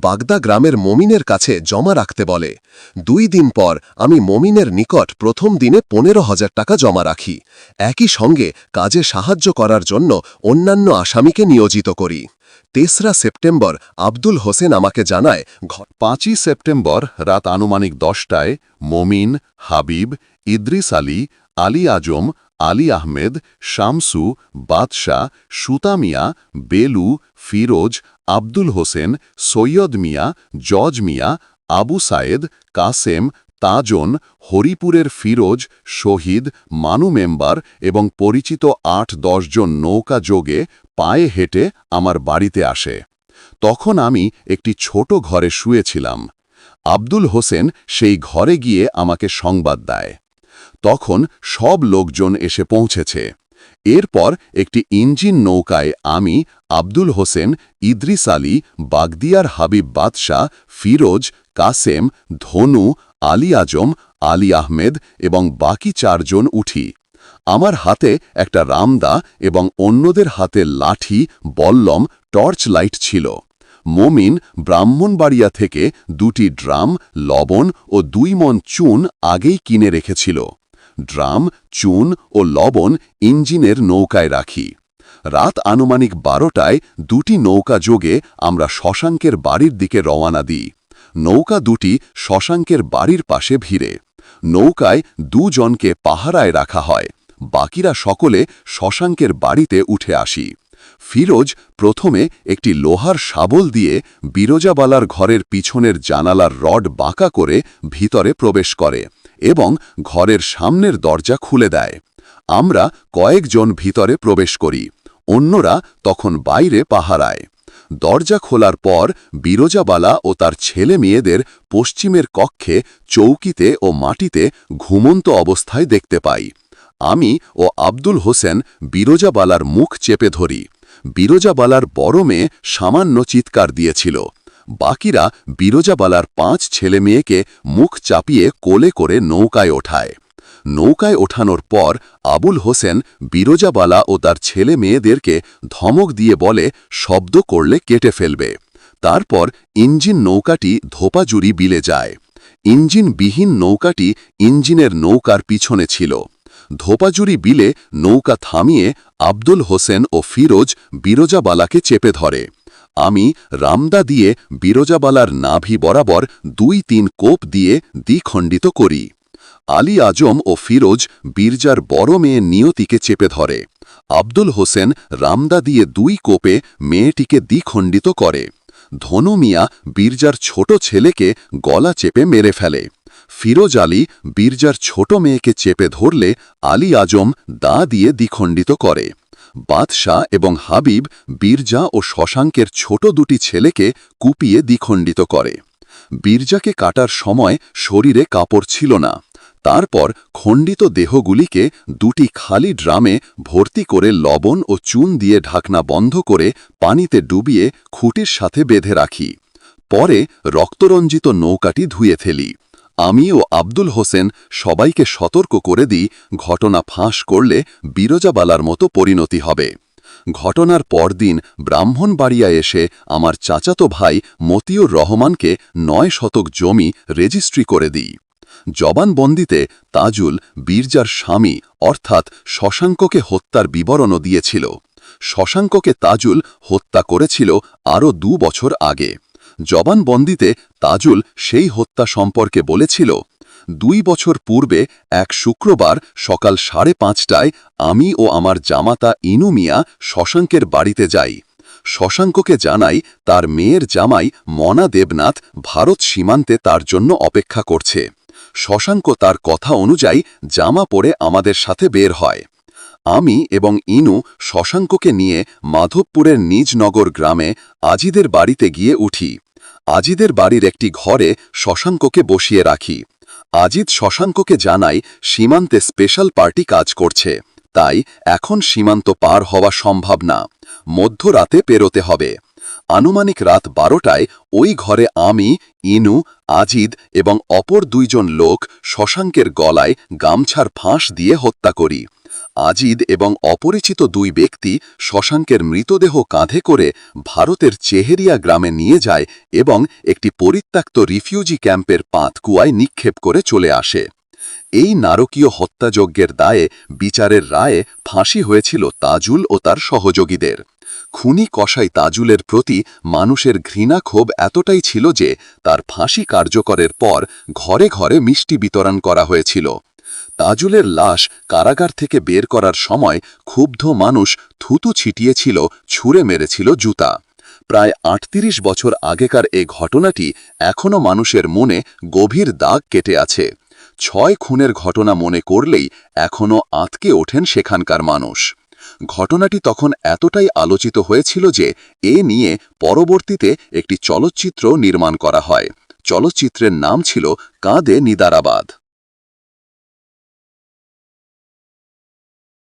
বাগদা গ্রামের মমিনের কাছে জমা রাখতে বলে। 2 দিন পর আমি মমিনের নিকট প্রথম দিনে 15,000 টাকা জমা রাখি। একই সঙ্গে কাজে সাহায্য করার জন্য অন্যান্য আসামিকে নিয়োজিত করি। 3রা সেপ্টেম্বর আব্দুল হোসেন আমাকে জানায় 5ই সেপ্টেম্বর রাত আনুমানিক 10টায় মমিন, হাবিব, ইদ্রিস আলী, আলী আজম, আলী আহমেদ, শামসু, বাদশাহ, সুতামিয়া, বেলু, ফিরোজ, আব্দুল হোসেন, সৈয়দ মিয়া, জজ মিয়া, আবু সায়েদ, কাসেম, তাজন, হরিপুরের ফিরোজ, শহীদ, মানু মেম্বার এবং পরিচিত 8-10 জন নৌকা যোগে পায়ে হেঁটে আমার বাড়িতে আসে। তখন আমি একটি ছোট ঘরে শুয়েছিলাম। আব্দুল হোসেন সেই ঘরে গিয়ে আমাকে সংবাদ দেয়। তখন সব লোকজন এসে পৌঁছেছে। এরপর একটি ইঞ্জিন নৌকায় আমি, আব্দুল হোসেন, ইদ্রিস আলী, বাগদিয়ার হাবিব বাদশাহ, ফিরোজ, কাসেম, ধনু, আলী আজম, আলী আহমেদ এবং বাকি 4 জন উঠি। আমার হাতে একটা রামদা এবং অন্যদের হাতে লাঠি, বল্লম, টর্চ লাইট ছিল। মমিন ব্রাহ্মণবাড়িয়া থেকে 2টি ড্রাম, লবণ ও 2 মণ চুন আগেই কিনে রেখেছিল। ড্রাম, চুন ও লবণ ইঞ্জিনের নৌকায় রাখি। রাত আনুমানিক 12টায় 2টি নৌকা যোগে আমরা শশাঙ্কের বাড়ির দিকে রওনা দিই। নৌকা 2টি শশাঙ্কের বাড়ির পাশে ভিড়ে। নৌকায় 2 জনকে পাহারায় রাখা হয়। বাকিরা সকলে শশাঙ্কের বাড়িতে উঠে আসি। ফিরোজ প্রথমে একটি লোহার শাবল দিয়ে বিরজাবালার ঘরের পিছনের জানালার রড বাঁকা করে ভিতরে প্রবেশ করে এবং ঘরের সামনের দরজা খুলে দেয়। আমরা কয়েকজন ভিতরে প্রবেশ করি, অন্যরা তখন বাইরে পাহারায়। দরজা খোলার পর বিরজাবালা ও তার ছেলে মেয়েদের পশ্চিমের কক্ষে চৌকিতে ও মাটিতে ঘুমন্ত অবস্থায় দেখতে পাই। আমি ও আব্দুল হোসেন বিরজাবালার মুখ চেপে ধরি। বিরজাবালার বড় মেয়ে সামান্য চিৎকার দিয়েছিল। বাকিরা বিরজাবালার 5 ছেলে মেয়েকে মুখ চাপিয়ে কোলে করে নৌকায় ওঠায়। নৌকায় ওঠানোর পর আবুল হোসেন বিরজাবালা ও তার ছেলে মেয়েদেরকে ধমক দিয়ে বলে শব্দ করলে কেটে ফেলবে। তারপর ইঞ্জিন নৌকাটি ধোপাজুরি বিলে যায়। ইঞ্জিনবিহীন নৌকাটি ইঞ্জিনের নৌকার পিছনে ছিল। ধোপাজুরি বিলে নৌকা থামিয়ে আব্দুল হোসেন ও ফিরোজ বিরজাবালাকে চেপে ধরে। আমি রামদা দিয়ে বিরজাবালার নাভি বরাবর 2-3 কোপ দিয়ে দ্বিখণ্ডিত করি। আলী আজম ও ফিরোজ বীরজার বড় মেয়ে নিয়তিকে চেপে ধরে। আব্দুল হোসেন রামদা দিয়ে 2 কোপে মেয়েটিকে দ্বিখণ্ডিত করে। ধনু মিয়া বীরজার ছোট ছেলেকে গলা চেপে মেরে ফেলে। ফিরোজ আলী বীরজার ছোট মেয়েকে চেপে ধরলে আলী আজম দা দিয়ে দ্বিখণ্ডিত করে। বাদশাহ এবং হাবিব বীরজা ও শশাঙ্কের ছোট 2টি ছেলেকে কুপিয়ে দ্বিখণ্ডিত করে। বীরজাকে কাটার সময় শরীরে কাপড় ছিল না। তারপর খণ্ডিত দেহগুলিকে 2টি খালি ড্রামে ভর্তি করে লবণ ও চুন দিয়ে ঢাকনা বন্ধ করে পানিতে ডুবিয়ে খুঁটির সাথে বেঁধে রাখি। পরে রক্তরঞ্জিত নৌকাটি ধুয়ে ফেলি। আমি ও আব্দুল হোসেন সবাইকে সতর্ক করে দিই, ঘটনা ফাঁস করলে বিরজাবালার মতো পরিণতি হবে। ঘটনার পরদিন ব্রাহ্মণবাড়িয়া এসে আমার চাচাতো ভাই মতিউর রহমানকে 9 শতক জমি রেজিস্ট্রি করে দিই। জবানবন্দিতে তাজুল বীরজার স্বামী অর্থাৎ শশাঙ্ককে হত্যার বিবরণও দিয়েছিল। শশাঙ্ককে তাজুল হত্যা করেছিল আরও 2 বছর আগে। জবানবন্দিতে তাজুল সেই হত্যা সম্পর্কে বলেছিল, 2 বছর পূর্বে এক শুক্রবার সকাল 5:30টায় আমি ও আমার জামাতা ইনু মিয়া শশাঙ্কের বাড়িতে যাই। শশাঙ্ককে জানাই তার মেয়ের জামাই মনা দেবনাথ ভারত সীমান্তে তার জন্য অপেক্ষা করছে। শশাঙ্ক তার কথা অনুযায়ী জামা পরে আমাদের সাথে বের হয়। আমি এবং ইনু শশাঙ্ককে নিয়ে মাধবপুরের নিজনগর গ্রামে আজিদের বাড়িতে গিয়ে উঠি। আজিদের বাড়ির একটি ঘরে শশাঙ্ককে বসিয়ে রাখি। আজিদ শশাঙ্ককে জানায় সীমান্তে স্পেশাল পার্টি কাজ করছে, তাই এখন সীমান্ত পার হওয়া সম্ভব না, মধ্যরাতে পেরোতে হবে। আনুমানিক রাত 12টায় ওই ঘরে আমি, ইনু, আজিদ এবং অপর 2 জন লোক শশাঙ্কের গলায় গামছার ফাঁস দিয়ে হত্যা করি। আজিদ এবং অপরিচিত দুই ব্যক্তি শশাঙ্কের মৃতদেহ কাঁধে করে ভারতের চেহেরিয়া গ্রামে নিয়ে যায় এবং একটি পরিত্যক্ত রিফিউজি ক্যাম্পের পাতকুয়ায় নিক্ষেপ করে চলে আসে। এই নারকীয় হত্যাযজ্ঞের দায়ে বিচারের রায়ে ফাঁসি হয়েছিল তাজুল ও তার সহযোগীদের। খুনি কসাই তাজুলের প্রতি মানুষের ঘৃণা ক্ষোভ এতটাই ছিল যে তার ফাঁসি কার্যকরের পর ঘরে ঘরে মিষ্টি বিতরণ করা হয়েছিল। তাজুলের লাশ কারাগার থেকে বের করার সময় ক্ষুব্ধ মানুষ থুতু ছিটিয়েছিল, ছুঁড়ে মেরেছিল জুতা। প্রায় ৩৮ বছর আগেকার এ ঘটনাটি এখনও মানুষের মনে গভীর দাগ কেটে আছে। ৬ খুনের ঘটনা মনে করলেই এখনও আঁতকে ওঠেন সেখানকার মানুষ। ঘটনাটি তখন এতটাই আলোচিত হয়েছিল যে এ নিয়ে পরবর্তীতে একটি চলচ্চিত্র নির্মাণ করা হয়। চলচ্চিত্রের নাম ছিল কাঁদে নিদারাবাদ।